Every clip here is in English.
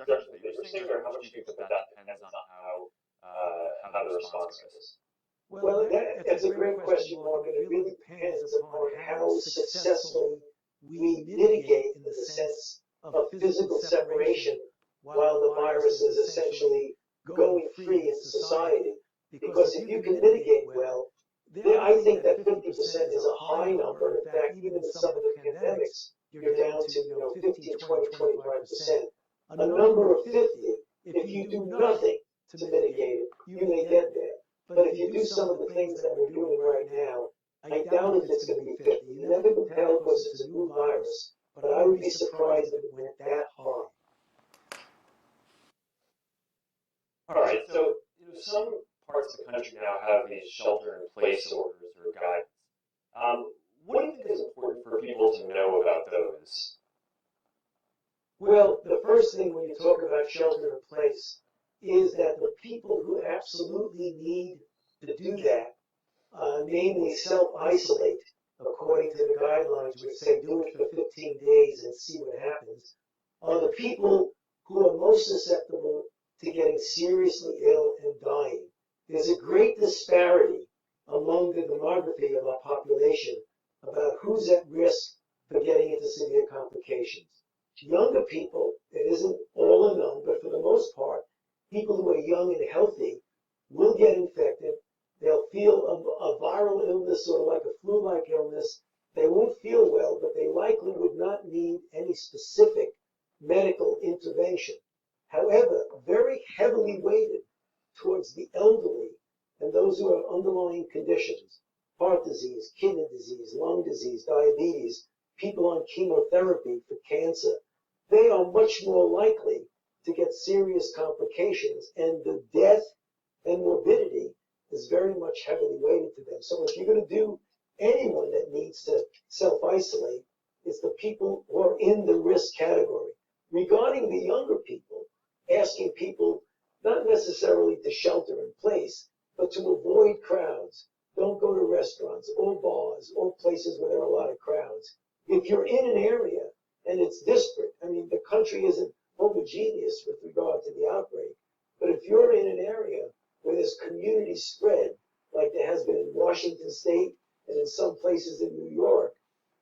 projections that you're seeing, or how much do you think that depends on how the response goes? Well, that's a great question, Mark, and it really depends upon how successfully we mitigate in the sense of physical separation while the virus is essentially going free in society. Because if you can mitigate well, I think that 50% is a high number. In fact, even in some of the pandemics, you're down to 15, 20, 25%. A number of 50, if you do nothing to mitigate it, you may get there. But if you do some of the things that we're doing right now, I doubt if it's going to be 50. You never can tell because it's a new virus, but I would be surprised if it went that high. All right, so some parts of the country now have these shelter-in-place orders or guidance. What do you think is important for people to know about those? Well, the first thing when you talk about shelter-in-place is that the people who absolutely need to do that, namely self-isolate, according to the guidelines which say do it for 15 days and see what happens, are the people who are most susceptible to getting seriously ill and dying. There's a great disparity among the demography of our population about who's at risk for getting into severe complications. Younger people, it isn't all or none, but for the most part, people who are young and healthy will get infected. They'll feel a viral illness, sort of like a flu-like illness. They won't feel well, but they likely would not need any specific medical intervention. However, very heavily weighted towards the elderly and those who have underlying conditions, heart disease, kidney disease, lung disease, diabetes, people on chemotherapy for cancer, they are much more likely to get serious complications, and the death and morbidity is very much heavily weighted to them. So if you're going to do anyone that needs to self-isolate, it's the people who are in the risk category. Regarding the younger people, asking people not necessarily to shelter in place, but to avoid crowds. Don't go to restaurants or bars or places where there are a lot of crowds. If you're in an area and it's disparate, I mean, the country isn't homogeneous with regard to the outbreak, but if you're in an area where there's community spread, like there has been in Washington State and in some places in New York,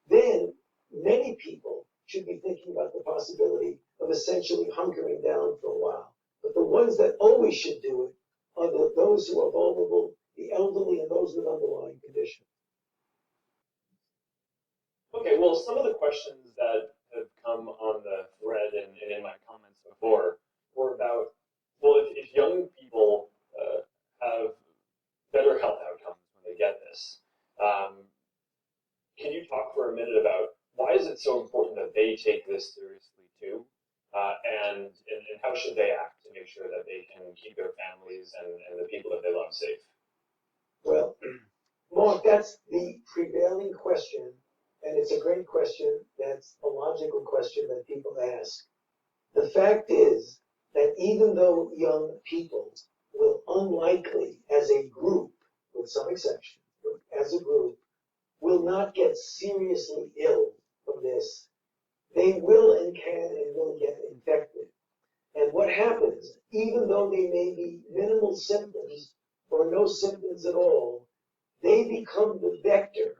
then many people should be thinking about the possibility of essentially hunkering down for a while. But the ones that always should do it are those who are vulnerable, the elderly, and those with underlying conditions. Okay, well, some of the questions that have come on the thread and in my comments before were about, well, if young people have better health outcomes when they get this, can you talk for a minute about why is it so important that they take this seriously too, and how should they act to make sure that they can keep their families and the people that they love safe? Well, Mark, that's the prevailing question, and it's a great question. That's a logical question that people ask. The fact is that even though young people will unlikely, as a group, with some exceptions, as a group, will not get seriously ill from this, they will and can and will get infected. And what happens, even though they may be minimal symptoms or no symptoms at all, they become the vector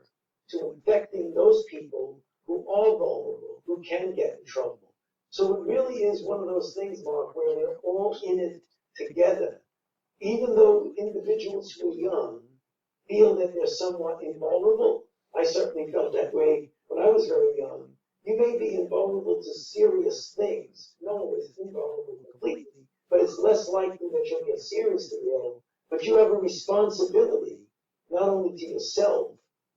to infecting those people who are vulnerable, who can get in trouble. So it really is one of those things, Mark, where we're all in it together. Even though individuals who are young feel that they're somewhat invulnerable, I certainly felt that way when I was very young. You may be invulnerable to serious things. No one is invulnerable completely, but it's less likely that you'll get seriously ill. But you have a responsibility, not only to yourself,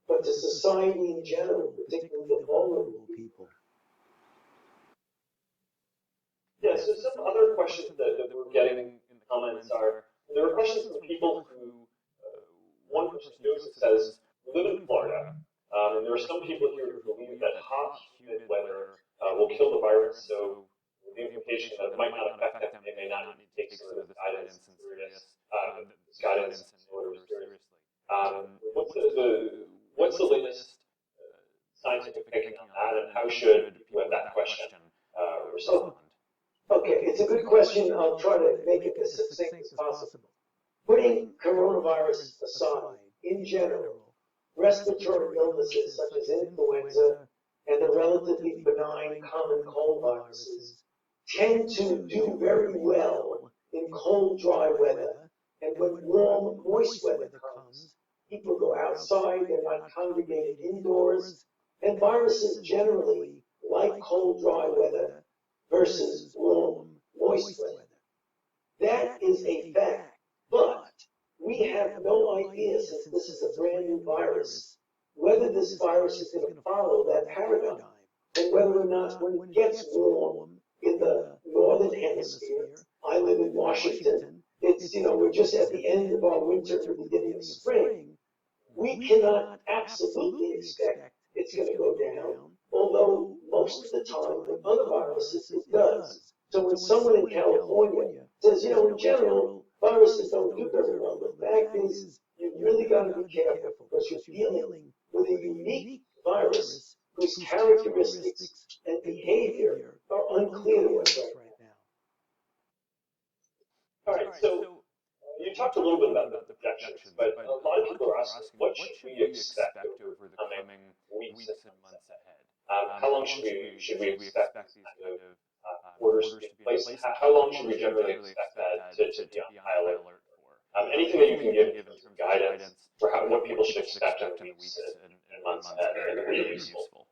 but to society in general, particularly the vulnerable people. Yeah, so some other questions that we're getting in the comments are, there are questions from people who, one person says, we live in Florida, and there are some people here who believe that hot, humid weather will kill the virus, so the implication that it might not affect them, they may not need to take some of this guidance and guidance and orders seriously. What's the latest scientific thinking on that, and how should people at that question respond? Okay, it's a good question. I'll try to make it as succinct as possible. Putting coronavirus aside, in general, respiratory illnesses such as influenza and the relatively benign common cold viruses tend to do very well in cold, dry weather. And when warm, moist weather comes, people go outside, they're not congregated indoors, and viruses generally like cold, dry weather versus warm, moist weather. That is a fact, but we have no idea, since this is a brand new virus, whether this virus is going to follow that paradigm, and whether or not when it gets warm in the northern hemisphere, I live in Washington, it's, we're just at the end of our winter, the beginning of spring, we cannot absolutely expect it's going to go down, although most of the time with other viruses it does. So when someone in California says, in general, viruses don't do very well, the fact is you really got to be careful because you're dealing with a unique virus whose characteristics and behavior are unclear to us right now. All right, so you talked a little bit about the projections, but a lot of people are asking, what should we expect over the coming weeks and months ahead? How long should we expect these kind of orders to be in place? How long should we generally expect that to be on high alert for? Anything that you can give in terms of guidance for what people should expect in the weeks and months ahead, I think would be useful.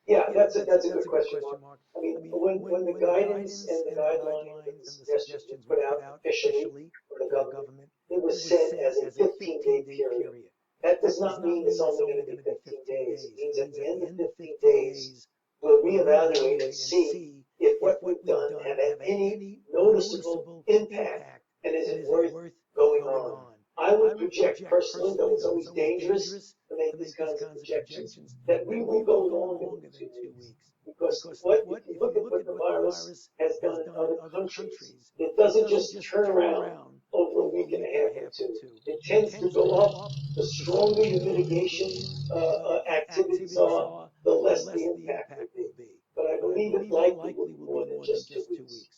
Yeah, that's a good question, Mark. I mean, when the guidance and the guidelines and the suggestions were put out officially from the government, it was set as a 15-day period. That does not mean it's only going to be 15 days. It means at the end of 15 days, we'll reevaluate and see if what we've done have had any noticeable impact and is it worth going on. I would project personally, though it's always dangerous to make these kinds of projections, that we will go longer than 2 weeks. Because if you look at what the virus has done in other countries, it doesn't just turn around over a week and a half or two. It tends to go up. The stronger your mitigation activities are, the less the impact will be. But I believe it likely will be more than just 2 weeks.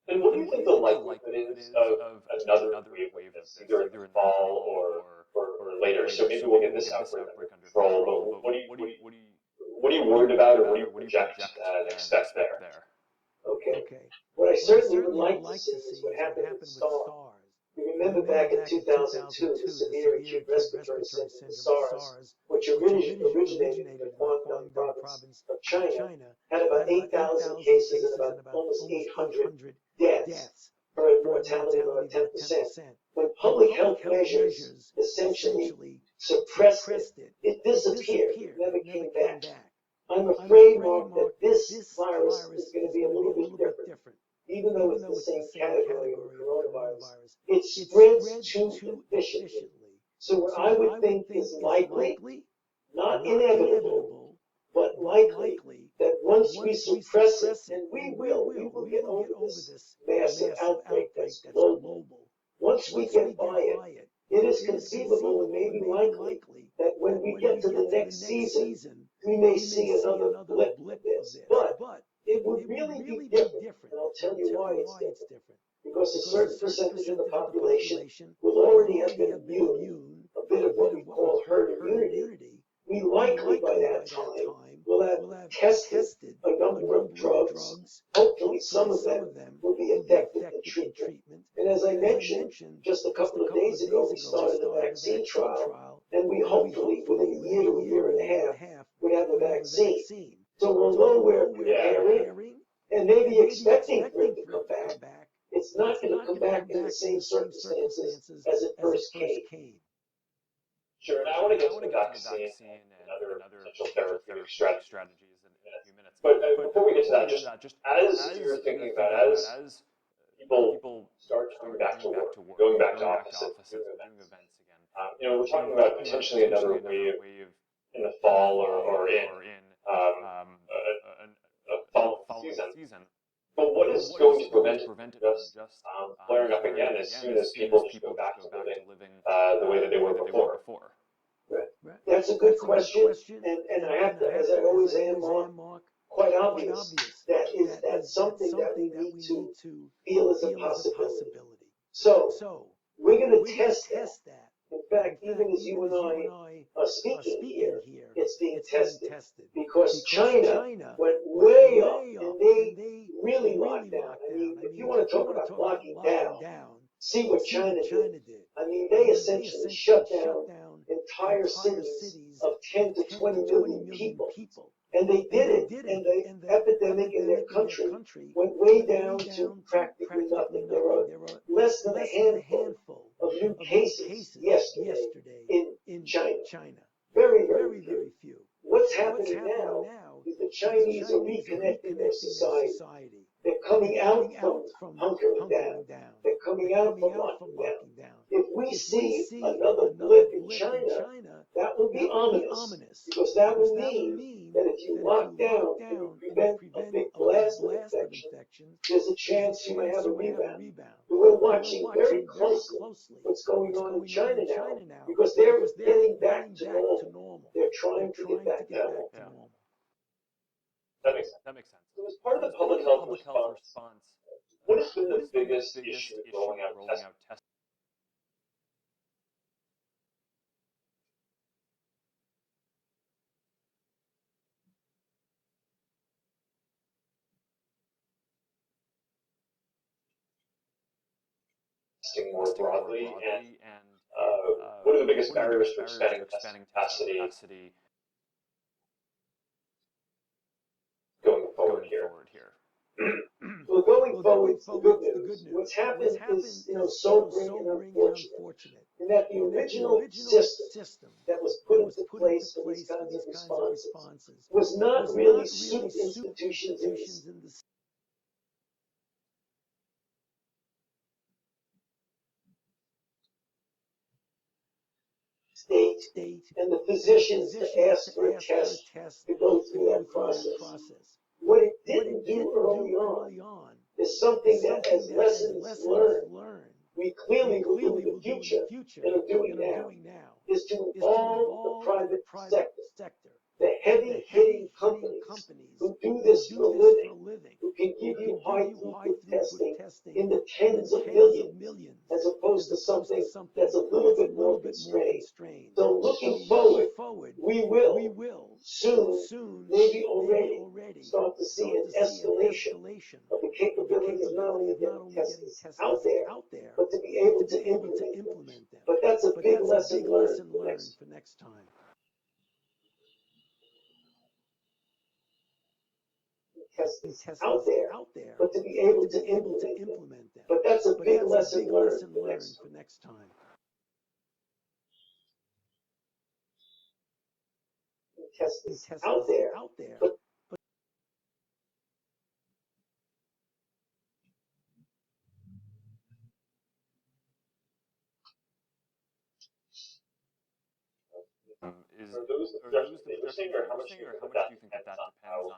And what do you think the likelihood is of another wave of this, either in the fall or later? So maybe we'll get this outbreak under control, but what are you worried about, or what do you project and expect there? Okay. What I certainly would like to see is what happened with SARS. You remember back in 2002, the severe acute respiratory syndrome, SARS, which originated in the Guangdong province of China, had about 8,000 cases and about almost 800 deaths for a mortality of about 10%. When public health measures essentially suppressed it, it disappeared. It never came back. I'm afraid, Mark, that this virus is going to be a little bit different. Even though it's the same category of coronavirus, it spreads too efficiently. So what I would think is likely, not inevitable, but likely, that once we suppress it, and we will get over this massive outbreak that's global. Once we get by it, it is conceivable and maybe likely that when we get to the next season, we may see another blip of this. But it would really be different, and I'll tell you why it's different. Because a certain percentage of the population will already have been immune, a bit of what we call herd immunity. We likely by that time will have tested a number of drugs. Hopefully some of them will be effective in treatment. And as I mentioned, just a couple of days ago, we started a vaccine trial, and we hopefully within a year to a year and a half would have a vaccine. So although we're preparing and maybe expecting for it to come back, it's not going to come back in the same circumstances as it first came. Sure, and I want to get to the vaccine and other potential therapeutic strategies in a few minutes. But before we get to that, just as you're thinking about it, as people start coming back to work, going back to offices, doing events again, we're talking about potentially another wave in the fall or in a fall season. But what is going to prevent it from just flaring up again as soon as people just go back to living the way that they were before? Right. That's a good question, and I have to, as I always am, Mark, quite obvious that something that we need to feel as a possibility. So we're going to test that. In fact, even as you and I are speaking here, it's being tested because China went way up and they really locked down. I mean, if you want to talk about locking down, see what China did. I mean, they essentially shut down entire cities of 10 to 20 million people. And they did it, and the epidemic in their country went way down to practically nothing. There are less than a handful of new cases yesterday in China. Very, very few. What's happening now is the Chinese are reconnecting their society. They're coming out from hunkering down. They're coming out from locking down. If we see another blip in China, that will be ominous, because that will mean that if you lock down and you prevent a big blast of infection, there's a chance you may have a rebound. But we're watching very closely what's going on in China now, because they're getting back to normal. They're trying to get back to normal. That makes sense. So as part of the public health response, what has been the biggest issue with rolling out testing? More broadly, and what are the biggest barriers to expanding testing capacity going forward here? Well, going forward, it's the good news. What's happened is, sobering and unfortunate, in that the original system that was put into place for these kinds of responses was not really suit institutions in the state and the physicians to ask for a test to go through that process. What it didn't do early on is something that, as lessons learned, we clearly will do in the future and are doing now, is to involve the private sector, the heavy-hitting companies who do this for a living, who can give you high-throughput testing in the tens of millions, as opposed to something that's a little bit more constrained. So looking forward, we will soon, maybe already, start to see an escalation of the capability of not only getting tests out there, but to be able to implement them. But that's a big lesson learned for next time. Tests out there, but to be able to implement them. But that's a big lesson learned for next time. Tests out there, but Are those the projections that you're seeing, or how much do you think that depends on how?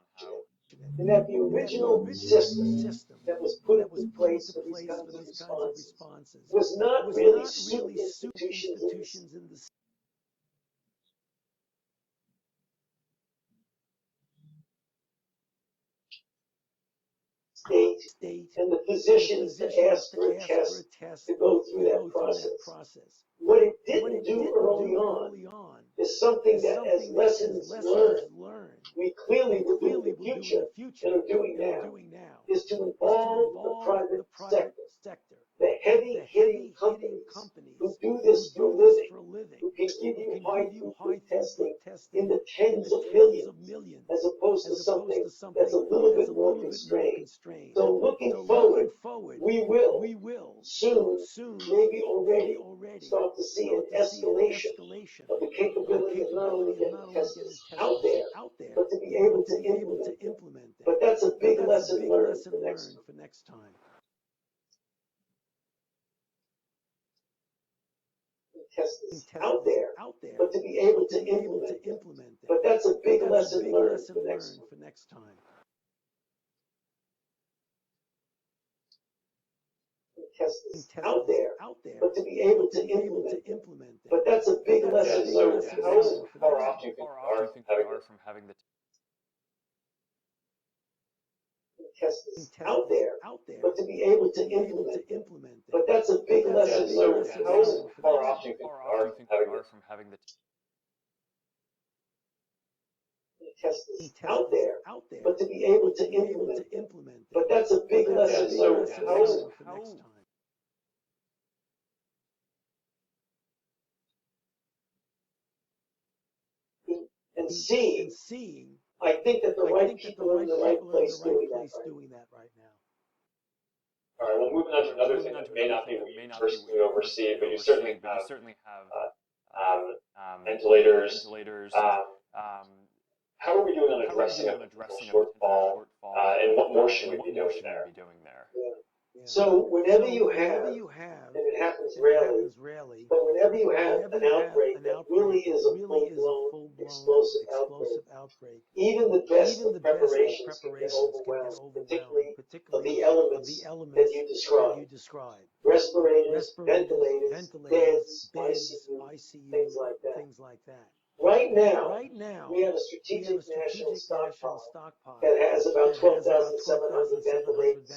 And that the original system that was put into place for these kinds of responses was not really suit institutions in the state and the physicians to ask for a test to go through that process. What it didn't do early on is something that, as lessons learned, we clearly will do in the future and are doing now, is to involve the private sector, the heavy-hitting companies who do this for a living, who can give you high-throughput testing in the tens of millions, as opposed to something that's a little bit more constrained. So looking forward, we will soon, maybe already, start to see an escalation of the capability of not only getting tests out there, but to be able to implement them. But that's a big lesson learned for next time. Tests out there, but to be able to implement them. But that's a big lesson learned for next time. Tests out there, but to be able to implement them. But that's a big lesson learned. So how far off do you think we are from having the test this out there, but to be able to implement it. But that's a big lesson. So how far off do you think we are from having the test this out there, but to be able to implement it. But that's a big lesson. So how and seeing, I think that the right people are in the right place doing that right now. All right, well, moving on to another thing that may not be what you personally oversee, but you certainly have ventilators. How are we doing on addressing a potential shortfall, and what more should we be doing there? Yeah. So whenever you have, and it happens rarely, but whenever you have an outbreak that really is a full-blown explosive outbreak, even the best of preparations can get overwhelmed, particularly of the elements that you described. Respirators, ventilators, beds, ICU, things like that. Right now, we have a strategic national stockpile that has about 12,700 ventilators,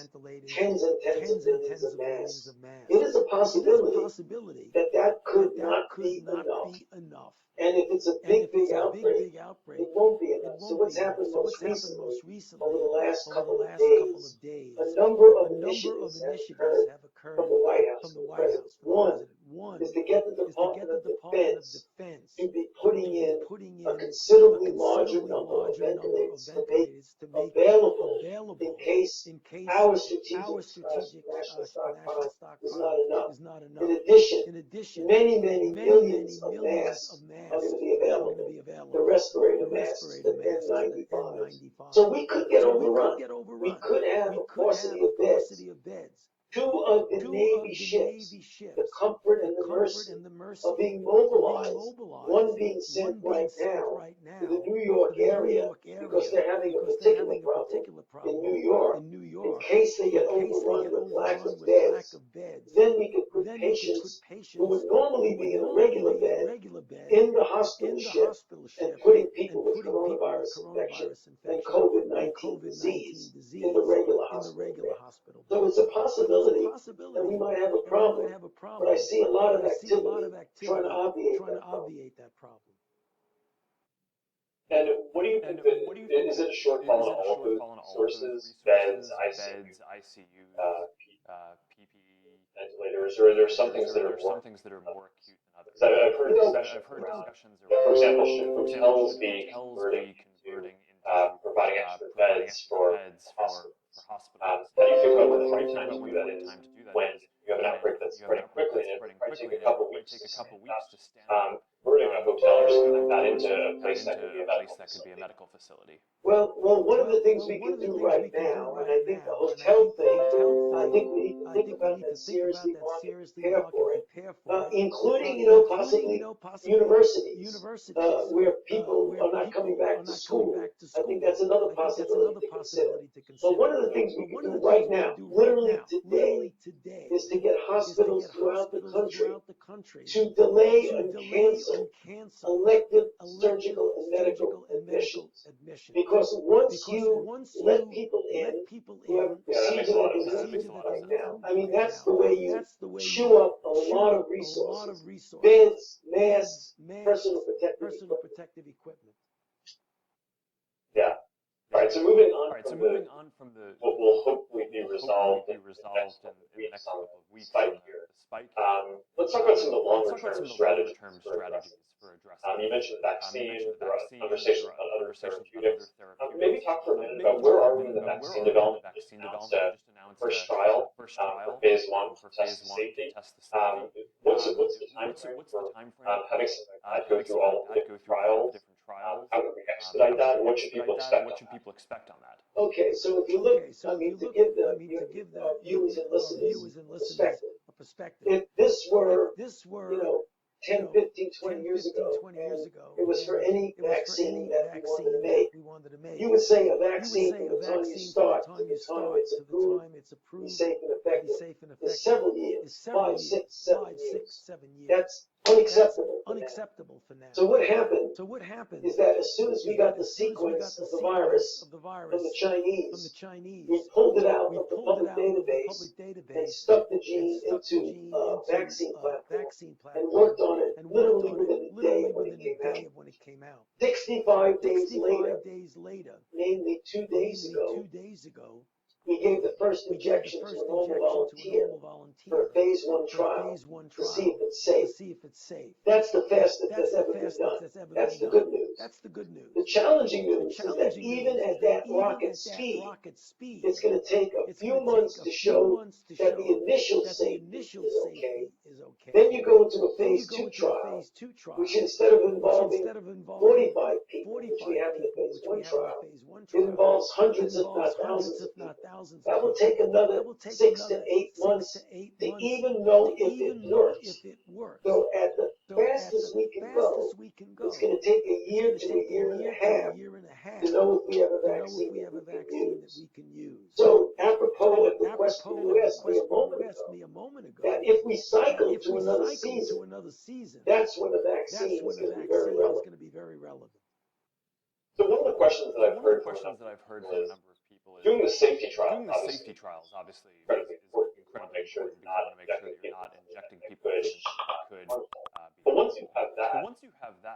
tens and tens of millions of masks. It is a possibility that could not be enough. And if it's a big outbreak, it won't be enough. So what's happened most recently, over the last couple of days, a number of initiatives have occurred from the White House, from the President. One is to get the Department of Defense to be putting in a considerably larger number of ventilators to make available in case our strategic national stockpile is not enough. In addition, many millions of masks are going to be available. The respirator masks, the N95s. So we could get overrun. We could have a paucity of beds. Two of the Navy ships, the Comfort and the Mercy, are being mobilized. One being sent right now to the New York area because they're having a particular problem in New York. In case they get overrun with lack of beds, then we could put patients who would normally be in a regular bed in the hospital ship and putting people with coronavirus infection and COVID-19 disease in the regular hospital. So it's a possibility that we might have a problem, but I see a lot of activity trying to obviate that problem. And what do you think is it a shortfall in all of those resources, beds, ICU, PPE, ventilators, or are there some things that are more acute than others? I've heard discussions around, for example, should hotels be converting into providing extra beds for hospitals? How do you think about when the right time to do that is when you have an outbreak that's spreading quickly and it might take a couple weeks to stand up converting a hotel or something like that into a place that could be a medical facility? Well, one of the things we can do right now, and I think the hotel thing, I think we need to think about that seriously, Mark, and prepare for it, including, possibly universities, where people are not coming back to school. I think that's another possibility to consider. But one of the things we can do right now, literally today, is to get hospitals throughout the country to delay and cancel elective surgical and medical admissions. Because once you let people in who have a procedure that can be used right now, I mean, that's the way you chew up a lot of resources. Beds, masks, personal protective equipment. Yeah. All right, so moving on from what will hopefully be resolved in the next couple of weeks spike here. Let's talk about some of the longer-term strategies for addressing. You mentioned the vaccine, there are conversations about other therapeutics. Maybe talk for a minute about where are we in the vaccine development. We just announced a first trial for phase 1 to test the safety. What's the time frame for having something like that go through all of the different trials? How can we expedite that? What should people expect on that? Okay, so if you look, to give the viewers and listeners a perspective, if this were, 10, 15, 20 years ago, and it was for any vaccine that we wanted to make, you would say a vaccine from the time you start to the time it's approved to be safe and effective is several years, 5, 6, 7 years. That's unacceptable for now. So what happened is that as soon as we got the sequence of the virus from the Chinese, we pulled it out of the public database and stuck the gene into a vaccine platform and worked on it literally within a day when it came out. 65 days later, namely 2 days ago, we gave the first injection to a normal volunteer for a phase 1 trial to see if it's safe. That's the fastest that's ever been done. That's the good news. The challenging news is that even at that rocket speed, it's going to take a few months to show that the initial safety is okay. Then you go into a phase 2 trial, which instead of involving 45 people, which we have in the phase 1 trial, it involves hundreds if not thousands of people. That will take another 6 to 8 months to even know if it works. So at the fastest we can go, it's going to take a year to a year and a half to know if we have a vaccine that we can use. So apropos of the question you asked me a moment ago, that if we cycle to another season, that's when the vaccine is going to be very relevant. So one of the questions that I've heard from a number of people is doing the safety trials, obviously, incredibly important. You want to make sure that you're not injecting people that could be but once you have that,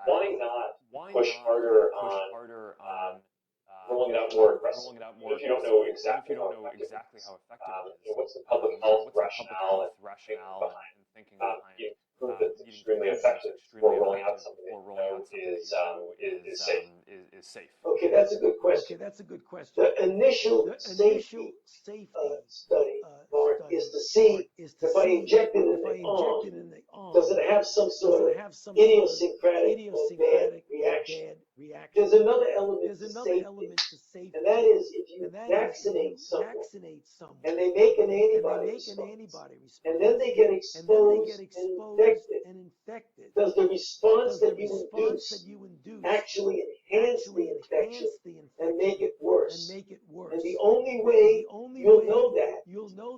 why not push harder on rolling it out more aggressively? If you don't know exactly how effective it is, what's the public health rationale and thinking behind prove that it's extremely effective before rolling out something that is safe. Okay, that's a good question. The initial safety study, Mark, is to see if I inject it in the arm, does it have some sort of idiosyncratic or bad reaction? There's another element to safety, and that is if you vaccinate someone and they make an antibody response, and then they get exposed and infected, does the response that you induce actually enhance the infection and make it worse? And the only way you'll know that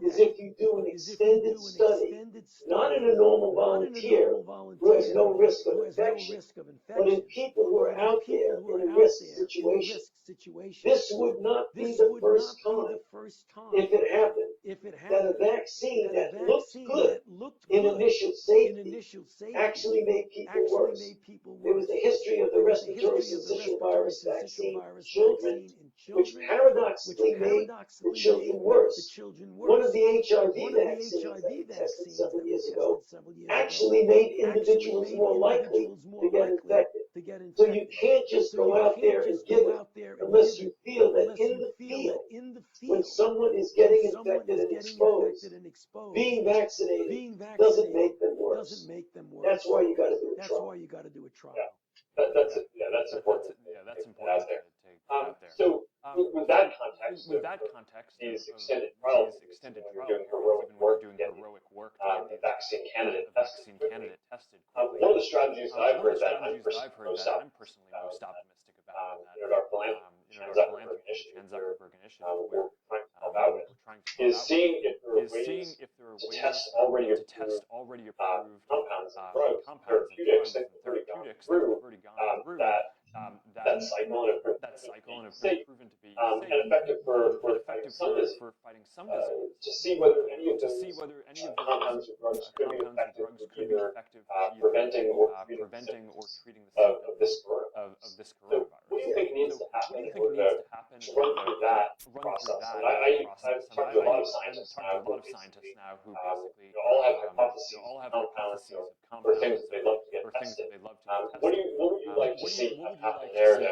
is if you do an extended study, not in a normal volunteer who has no risk of infection, but in people who are out there in a risk situation. This would not be the first time, if it happened, that a vaccine that looked good in initial safety actually made people worse. There was the history of the respiratory syncytial virus vaccine in children, which paradoxically made the children worse. One of the HIV vaccines that we tested several years ago actually made individuals more likely to get infected. So you can't just go out there and give it unless you feel that in the field, when someone is getting infected and exposed, being vaccinated doesn't make them worse. That's why you got to do a trial. Yeah, that's important. That's important out there. So with that context, these extended trials, you're doing heroic work, the vaccine candidate tested. One of the strategies that I've heard that I'm personally most optimistic about, our Zuckerberg initiative, we're trying to help out with, is seeing if there are ways to test already approved compounds and drugs, therapeutics that have already gone through that cycle and have proven to be safe and effective for fighting some disease. To see whether any of those compounds or drugs could be effective for either preventing or treating the symptoms of this coronavirus. So what do you think needs to happen in order to run through that process? And I've talked to a lot of scientists now who basically all have hypotheses of compounds or things that they'd love to get tested. What would you like to see happen there to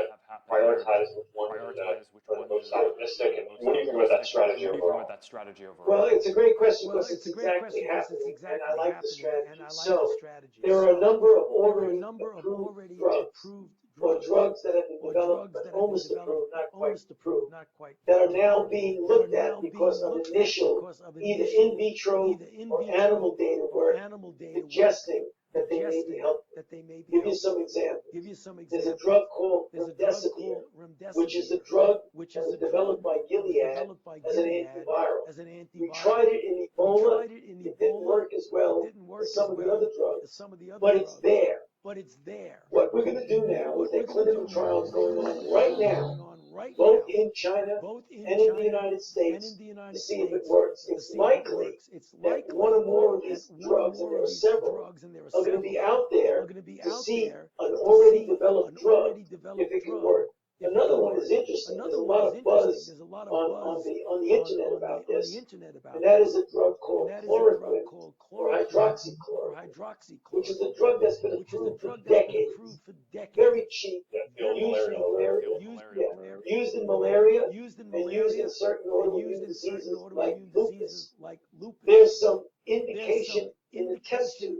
prioritize which one are the most optimistic, and what do you think about that strategy overall? Well, it's a great question because it's exactly happening, and I like the strategy. So there are a number of already approved drugs, or drugs that have been developed but almost approved, not quite approved, that are now being looked at because of initial either in vitro or animal data work suggesting that they may be helpful. Give you some examples. There's a drug called remdesivir, which is a drug that was developed by Gilead as an antiviral. We tried it in Ebola. It didn't work as well as some of the other drugs, but it's there. What we're going to do now is that clinical trials going on right now, both in China and in the United States, to see if it works. It's likely that one or more of these drugs, and there are several, are going to be out there to see an already developed drug if it can work. Another one is interesting. There's a lot of buzz on the internet about this, and that is a drug called chloroquine or hydroxychloroquine, which is a drug that's been approved for decades. Very cheap, used in malaria, used in malaria, and used in certain autoimmune diseases like lupus. There's some indication in the test tube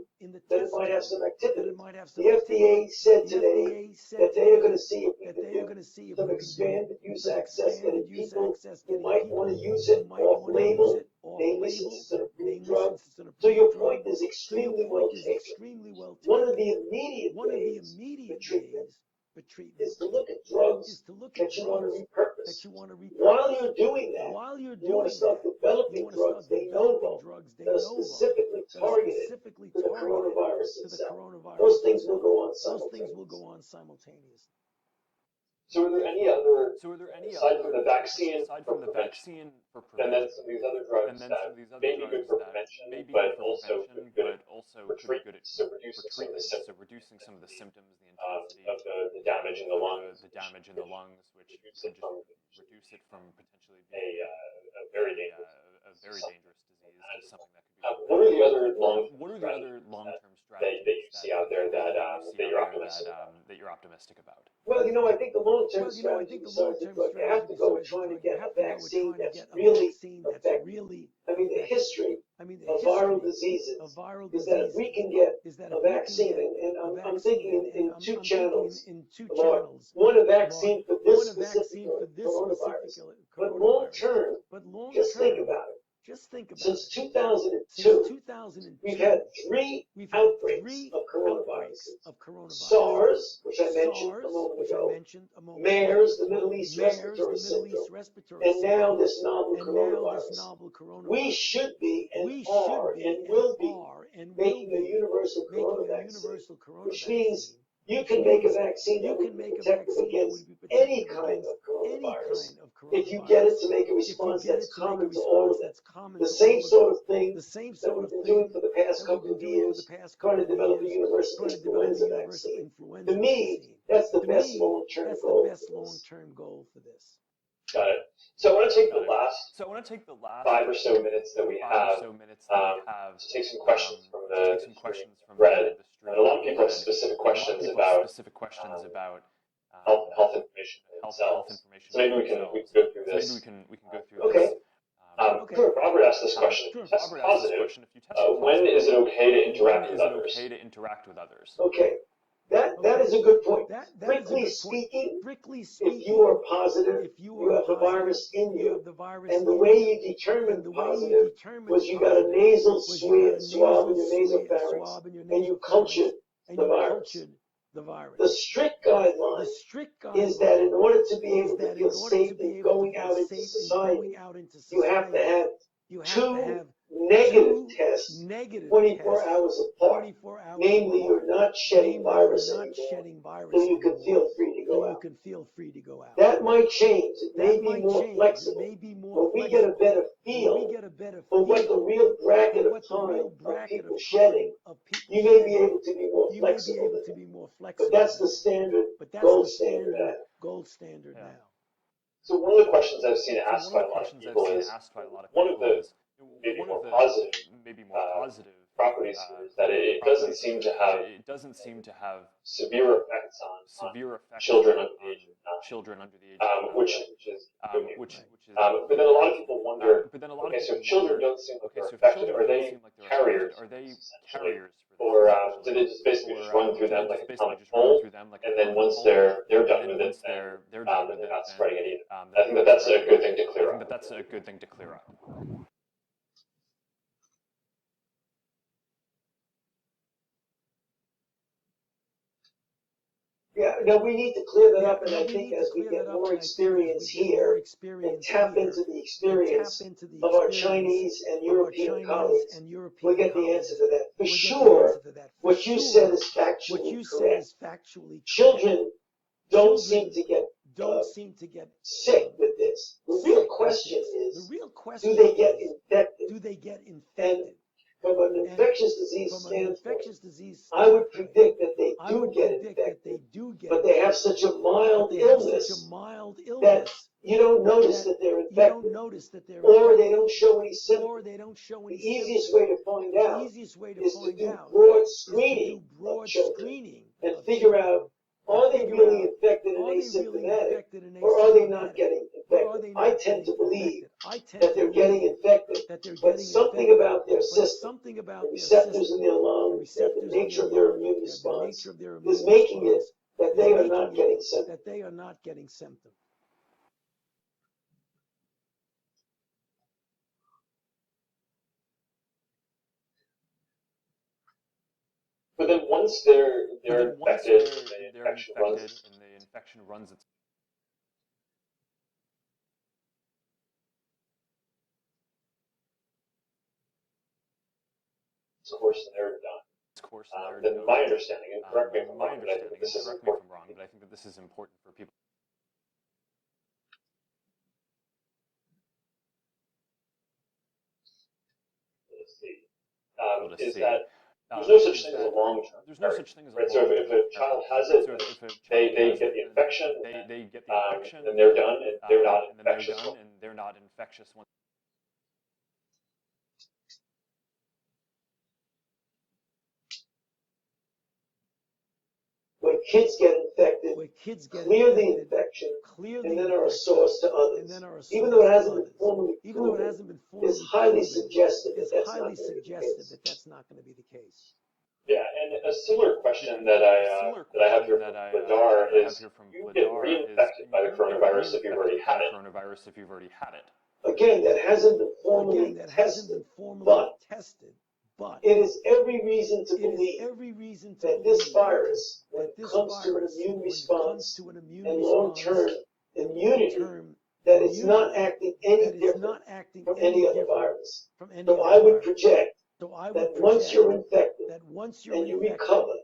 that it might have some activity. The FDA said today that they are going to see if we can do some expanded use access, that in people who might want to use it off-label, namely since it's an approved drug. So your point is extremely well taken. One of the immediate ways for treatment is to look at drugs that you want to repurpose. While you're doing that, you want to start developing drugs de novo that are specifically targeted to the coronavirus itself. Those things will go on simultaneously. So are there any other, aside from the vaccine for prevention, and then some of these other drugs that may be good for prevention, but also good for treatment, so reducing some of the symptoms, the intensity of the damage in the lungs, which can just reduce it from potentially being a very dangerous disease to something that could be. What are the other long-term strategies that you see out there that you're optimistic about? Well, I think the long-term strategy besides the drug, you have to go with trying to get a vaccine that's really effective. I mean, the history of viral diseases is that if we can get a vaccine, and I'm thinking in two channels, one, a vaccine for this specific coronavirus, but long-term, just think about it. Since 2002, we've had 3 outbreaks of coronaviruses. SARS, which I mentioned a moment ago, MERS, the Middle East Respiratory Syndrome, and now this novel coronavirus. We should be and are and will be making a universal corona vaccine, which means you can make a vaccine that will be protective against any kind of coronavirus if you get it to make a response that's common to all of them. The same sort of thing that we've been doing for the past couple of years, trying to develop a universal influenza vaccine. To me, that's the best long-term goal for this. Got it. So I want to take the last 5 or so minutes that we have to take some questions from the thread. And a lot of people have specific questions about health information themselves. So maybe we can go through this. Okay. Robert asked this question. If you test positive, when is it okay to interact with others? Okay. That is a good point. Strictly speaking, if you are positive, you have the virus in you. And the way you determined positive was you got a nasal swab in your nasopharynx and you cultured the virus. The strict guideline is that in order to be able to feel safe in going out into society, you have to have 2 negative tests 24 hours apart. Namely, you're not shedding virus anymore, so you can feel free to go out. That might change. It may be more flexible, but we get a better feel for what the real bracket of time of people shedding. You may be able to be more flexible than that. But that's the standard, gold standard now. So one of the questions I've seen asked by a lot of people is, one of the maybe more positive properties here is that it doesn't seem to have severe effects on children under the age of 9, which is good news. But then a lot of people wonder, okay, so children don't seem like they're affected. Are they carriers, essentially? Or do they just basically just run through them like a common cold, and then once they're done with it, then they're not spreading it either? I think that's a good thing to clear up. Well, Yeah, no, we need to clear that up, and I think as we get more experience here and tap into the experience of our Chinese and European colleagues, we'll get the answer to that. For sure, what you said is factually correct. Children don't seem to get sick with this. The real question is, do they get infected? And from an infectious disease standpoint, I would predict that they do get infected, but they have such a mild illness that you don't notice that they're infected, or they don't show any symptoms. The easiest way to find out is to do broad screening of children and figure out, are they really infected and asymptomatic, or are they not getting infected? I tend to believe that they're getting infected, but something about their system, the receptors in their lung, the nature of their immune response, is making it that they are not getting symptoms. But then once they're infected and the infection runs its course and they're done. Then my understanding, and correct me if I'm wrong, but I think that this is important for people. Is that there's no such thing as a long-term. Right? So if a child has it, they get the infection, and they're done, and they're not infectious. When kids get infected, clear the infection, and then are a source to others. Even though it hasn't been formally proven, it's highly suggested that that's not going to be the case. Yeah, and a similar question that I have here from Ladar is, you get reinfected by the coronavirus if you've already had it. Again, that hasn't been formally tested, but it is every reason to believe that this virus, when it comes to an immune response and long-term immunity, that it's not acting any different from any other virus. So I would project that once you're infected and you recover,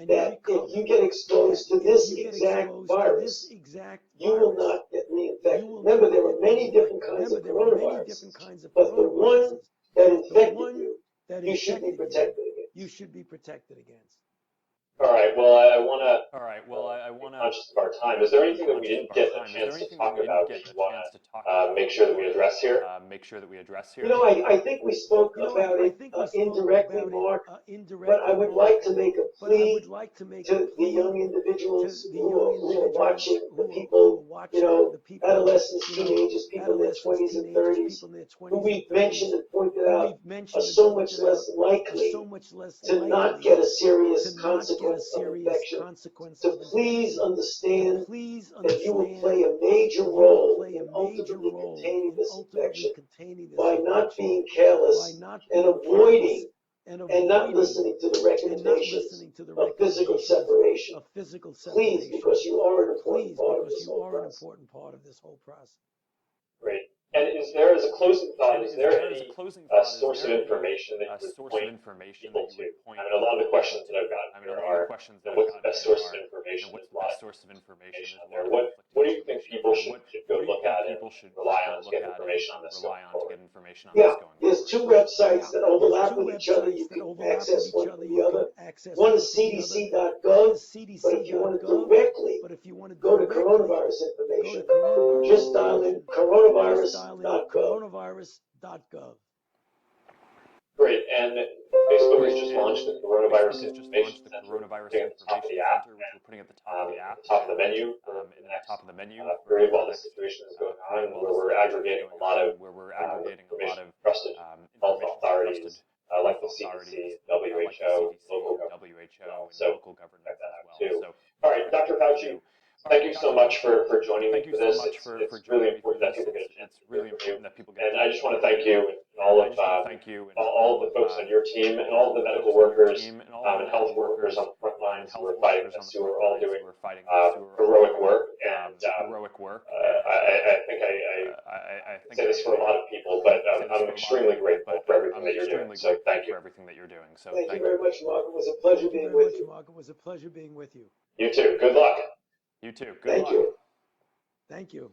that if you get exposed to this exact virus, you will not get reinfected. Remember, there are many different kinds of coronaviruses, but the one that infected you, you should be protected against. All right. Well, I want to. Conscious of our time. Is there anything that we didn't get a chance to talk about that you want to make sure that we address here? You know, I think we spoke about it indirectly, Mark. But I would like to make a plea to the young individuals who are watching, the people, adolescents, teenagers, people in their 20s and 30s, who we've mentioned and pointed out are so much less likely to not get a serious consequence of infection. So please understand that you will play a major role in ultimately containing this infection by not being careless and avoiding and not listening to the recommendations of physical separation. Please, because you are an important part of this whole process. Great. And is there, as a closing thought, is there any source of information that you would point people to? I mean, a lot of the questions that I've gotten here are, what's the best source of information? There's a lot of information on there. What do you think people should go look at and rely on to get information on this going forward? Yeah, there's two websites that overlap with each other. You can access one from the other. One is cdc.gov, but if you want to directly go to coronavirus information, just dial in coronavirus.gov. Great, and Facebook has just launched the Coronavirus Information Center, putting at the top of the app, top of the menu, period while the situation is going on, where we're aggregating a lot of information from trusted health authorities like the CDC, WHO, local government. So check that out too. All right, Dr. Fauci. Thank you so much for joining me for this. It's really important that people get a chance to hear from you. And I just want to thank you and all of the folks on your team and all of the medical workers and health workers on the front lines who are fighting this, who are all doing heroic work. And I think I say this for a lot of people, but I'm extremely grateful for everything that you're doing. So thank you. Thank you very much, Mark. It was a pleasure being with you. Mark. It was a pleasure being with you. You too. Good luck. You too. Thank you. Thank you.